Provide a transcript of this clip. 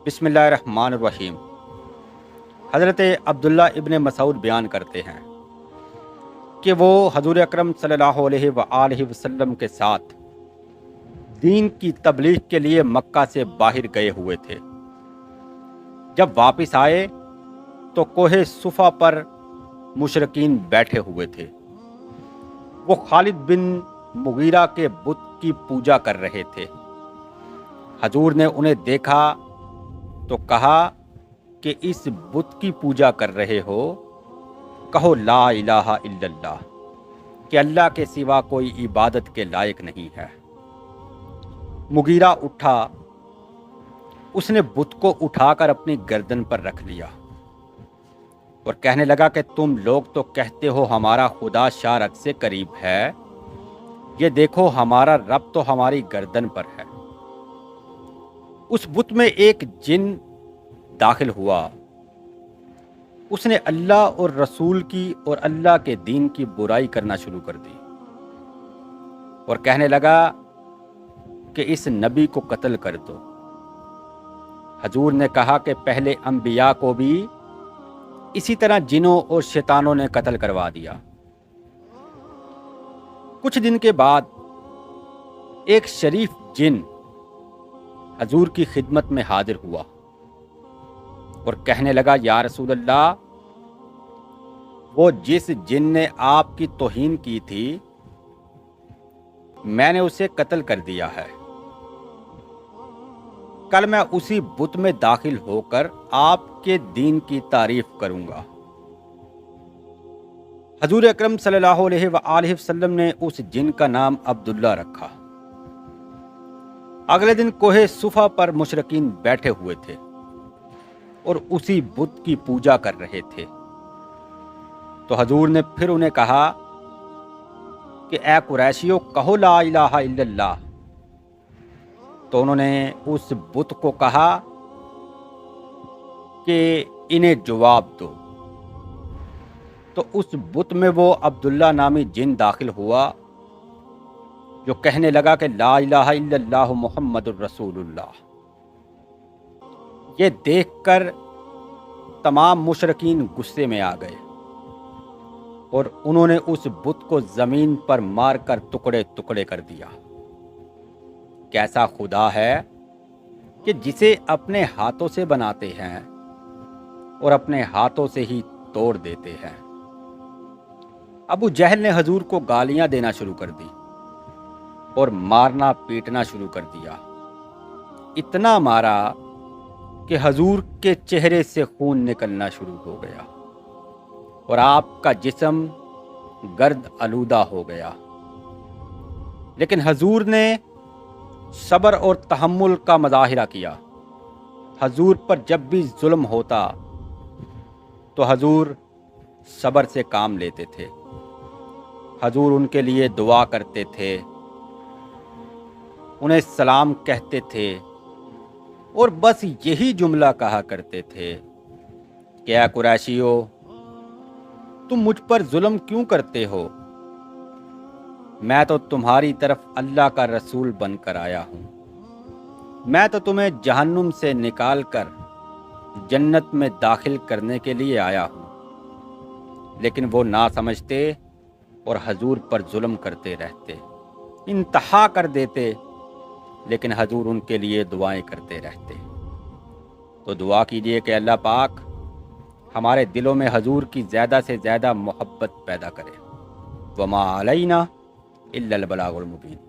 بسم اللہ الرحمن الرحیم۔ حضرت عبداللہ ابن مسعود بیان کرتے ہیں کہ وہ حضور اکرم صلی اللہ علیہ وآلہ وسلم کے ساتھ دین کی تبلیغ کے لیے مکہ سے باہر گئے ہوئے تھے۔ جب واپس آئے تو کوہ صفا پر مشرکین بیٹھے ہوئے تھے۔ وہ خالد بن مغیرہ کے بت کی پوجا کر رہے تھے۔ حضور نے انہیں دیکھا تو کہا کہ اس بت کی پوجا کر رہے ہو، کہو لا الہ الا اللہ، کہ اللہ کے سوا کوئی عبادت کے لائق نہیں ہے۔ مغیرہ اٹھا، اس نے بت کو اٹھا کر اپنی گردن پر رکھ لیا اور کہنے لگا کہ تم لوگ تو کہتے ہو ہمارا خدا شارک سے قریب ہے، یہ دیکھو ہمارا رب تو ہماری گردن پر ہے۔ اس بت میں ایک جن داخل ہوا، اس نے اللہ اور رسول کی اور اللہ کے دین کی برائی کرنا شروع کر دی اور کہنے لگا کہ اس نبی کو قتل کر دو۔ حضور نے کہا کہ پہلے انبیاء کو بھی اسی طرح جنوں اور شیطانوں نے قتل کروا دیا۔ کچھ دن کے بعد ایک شریف جن حضور کی خدمت میں حاضر ہوا اور کہنے لگا یا رسول اللہ، وہ جس جن نے آپ کی توہین کی تھی میں نے اسے قتل کر دیا ہے، کل میں اسی بت میں داخل ہو کر آپ کے دین کی تعریف کروں گا۔ حضور اکرم صلی اللہ علیہ وآلہ وسلم نے اس جن کا نام عبداللہ رکھا۔ اگلے دن کوہ صفا پر مشرکین بیٹھے ہوئے تھے اور اسی بت کی پوجا کر رہے تھے۔ تو حضور نے پھر انہیں کہا کہ اے قریشیو، کہو لا الہ الا اللہ۔ تو انہوں نے اس بت کو کہا کہ انہیں جواب دو۔ تو اس بت میں وہ عبداللہ نامی جن داخل ہوا جو کہنے لگا کہ لا الہ الا اللہ محمد الرسول اللہ۔ یہ دیکھ کر تمام مشرکین غصے میں آ گئے اور انہوں نے اس بت کو زمین پر مار کر ٹکڑے ٹکڑے کر دیا۔ کیسا خدا ہے کہ جسے اپنے ہاتھوں سے بناتے ہیں اور اپنے ہاتھوں سے ہی توڑ دیتے ہیں۔ ابو جہل نے حضور کو گالیاں دینا شروع کر دی اور مارنا پیٹنا شروع کر دیا۔ اتنا مارا کہ حضور کے چہرے سے خون نکلنا شروع ہو گیا اور آپ کا جسم گرد آلودہ ہو گیا۔ لیکن حضور نے صبر اور تحمل کا مظاہرہ کیا۔ حضور پر جب بھی ظلم ہوتا تو حضور صبر سے کام لیتے تھے۔ حضور ان کے لیے دعا کرتے تھے، انہیں سلام کہتے تھے اور بس یہی جملہ کہا کرتے تھے کہ اے قریشیو، تم مجھ پر ظلم کیوں کرتے ہو؟ میں تو تمہاری طرف اللہ کا رسول بن کر آیا ہوں۔ میں تو تمہیں جہنم سے نکال کر جنت میں داخل کرنے کے لیے آیا ہوں۔ لیکن وہ نہ سمجھتے اور حضور پر ظلم کرتے رہتے، انتہا کر دیتے، لیکن حضور ان کے لیے دعائیں کرتے رہتے۔ تو دعا کیجئے کہ اللہ پاک ہمارے دلوں میں حضور کی زیادہ سے زیادہ محبت پیدا کرے۔ وما علینا الا البلاغ المبین۔